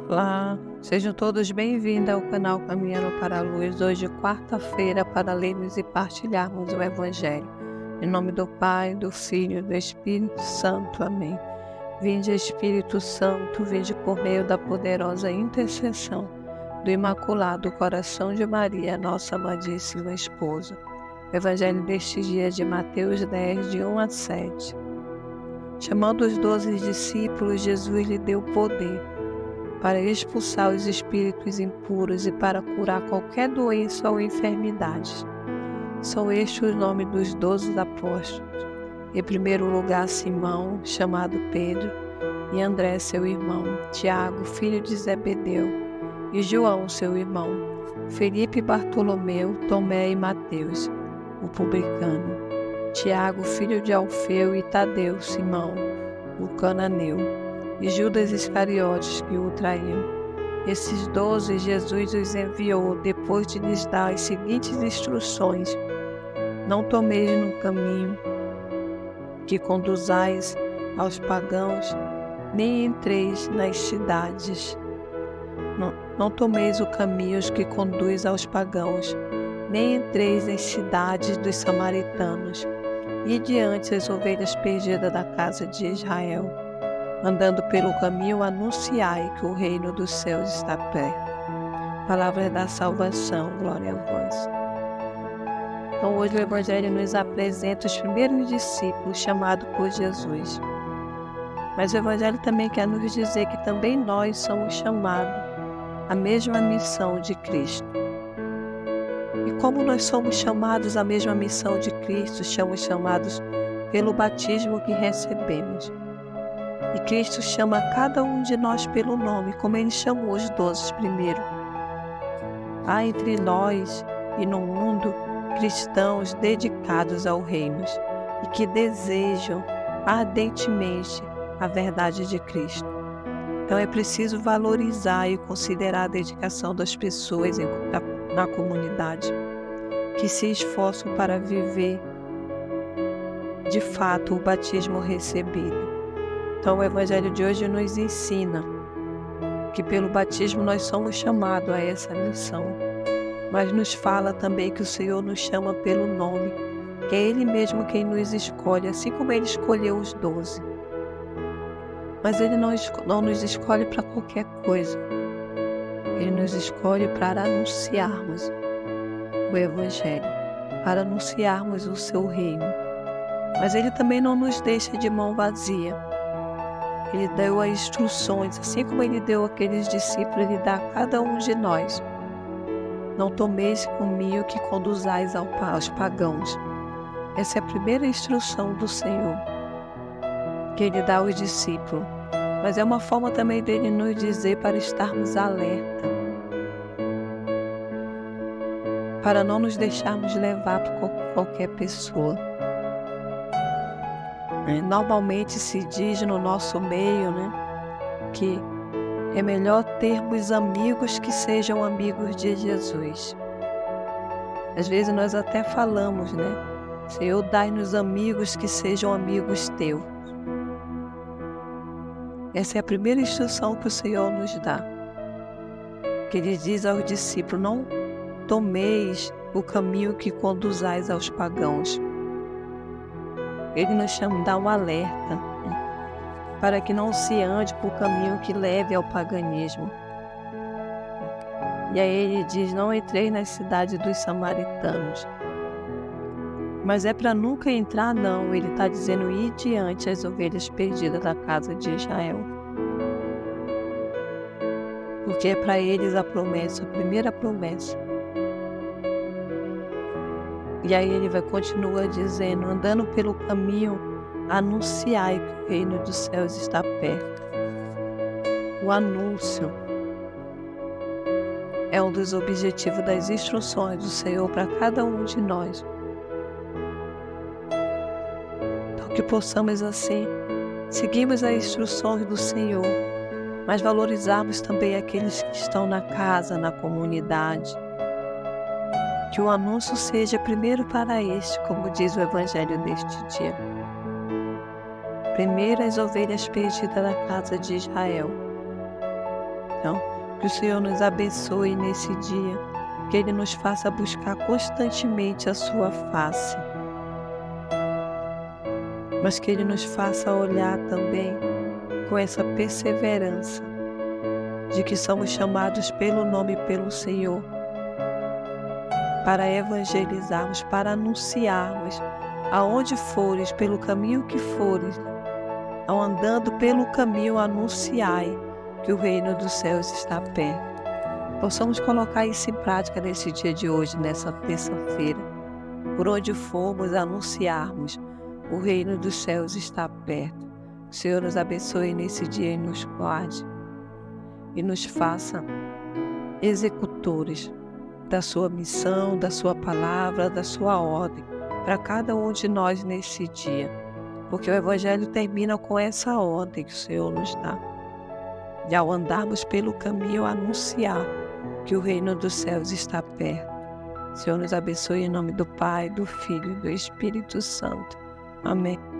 Olá, sejam todos bem-vindos ao canal Caminhando para a Luz. Hoje, quarta-feira, para lermos e partilharmos o Evangelho. Em nome do Pai, do Filho e do Espírito Santo. Amém. Vinde, Espírito Santo, vinde por meio da poderosa intercessão do Imaculado Coração de Maria, nossa amadíssima esposa. O Evangelho deste dia é de Mateus 10, de 1 a 7. Chamando os 12 discípulos, Jesus lhe deu poder para expulsar os espíritos impuros e para curar qualquer doença ou enfermidade. São estes os nomes dos 12 apóstolos. Em primeiro lugar, Simão, chamado Pedro, e André, seu irmão, Tiago, filho de Zebedeu, e João, seu irmão, Felipe e Bartolomeu, Tomé e Mateus, o publicano, Tiago, filho de Alfeu, e Tadeu, Simão, o cananeu, e Judas Iscariotes, que o traiu. Esses 12 Jesus os enviou depois de lhes dar as seguintes instruções: não tomeis no caminho que conduzais aos pagãos, nem entreis nas cidades. Não tomeis o caminho que conduz aos pagãos, nem entreis nas cidades dos samaritanos, e diante as ovelhas perdidas da casa de Israel. Andando pelo caminho, anunciai que o reino dos céus está perto. Palavra da salvação, glória a vós. Então hoje o Evangelho nos apresenta os primeiros discípulos chamados por Jesus. Mas o Evangelho também quer nos dizer que também nós somos chamados à mesma missão de Cristo. E como nós somos chamados à mesma missão de Cristo, somos chamados pelo batismo que recebemos. E Cristo chama cada um de nós pelo nome, como Ele chamou os 12 primeiro. Há entre nós e no mundo cristãos dedicados ao reino e que desejam ardentemente a verdade de Cristo. Então é preciso valorizar e considerar a dedicação das pessoas na comunidade, que se esforçam para viver de fato o batismo recebido. Então o Evangelho de hoje nos ensina que pelo batismo nós somos chamados a essa missão, mas nos fala também que o Senhor nos chama pelo nome, que é Ele mesmo quem nos escolhe, assim como Ele escolheu os 12. Mas Ele não nos escolhe para qualquer coisa. Ele nos escolhe para anunciarmos o Evangelho, para anunciarmos o Seu reino. Mas Ele também não nos deixa de mão vazia. Ele deu as instruções, assim como Ele deu àqueles discípulos, Ele dá a cada um de nós. Não tomeis comigo que conduzais aos pagãos. Essa é a primeira instrução do Senhor, que Ele dá aos discípulos. Mas é uma forma também dele nos dizer para estarmos alerta, para não nos deixarmos levar por qualquer pessoa. Normalmente se diz no nosso meio, que é melhor termos amigos que sejam amigos de Jesus. Às vezes nós até falamos, Senhor, dai-nos amigos que sejam amigos teus. Essa é a primeira instrução que o Senhor nos dá. Que Ele diz aos discípulos: não tomeis o caminho que conduzais aos pagãos. Ele nos chama, dá um alerta, para que não se ande por caminho que leve ao paganismo. E aí Ele diz: não entrei nas cidades dos samaritanos. Mas é para nunca entrar, não. Ele está dizendo: ir diante as ovelhas perdidas da casa de Israel. Porque é para eles a promessa, a primeira promessa. E aí Ele vai continuar dizendo: andando pelo caminho, anunciai que o reino dos céus está perto. O anúncio é um dos objetivos das instruções do Senhor para cada um de nós. Então que possamos assim seguirmos as instruções do Senhor, mas valorizarmos também aqueles que estão na casa, na comunidade. Que o anúncio seja primeiro para este, como diz o Evangelho deste dia. Primeiro as ovelhas perdidas da casa de Israel. Então, que o Senhor nos abençoe nesse dia, que Ele nos faça buscar constantemente a sua face, mas que Ele nos faça olhar também com essa perseverança de que somos chamados pelo nome e pelo Senhor para evangelizarmos, para anunciarmos aonde fores, pelo caminho que fores, ao andando pelo caminho anunciai que o reino dos céus está perto. Possamos colocar isso em prática nesse dia de hoje, nessa terça-feira. Por onde formos, anunciarmos o reino dos céus está perto. O Senhor nos abençoe nesse dia e nos guarde e nos faça executores da sua missão, da sua palavra, da sua ordem para cada um de nós nesse dia, porque o Evangelho termina com essa ordem que o Senhor nos dá, de ao andarmos pelo caminho anunciar que o reino dos céus está perto. O Senhor nos abençoe em nome do Pai, do Filho e do Espírito Santo. Amém.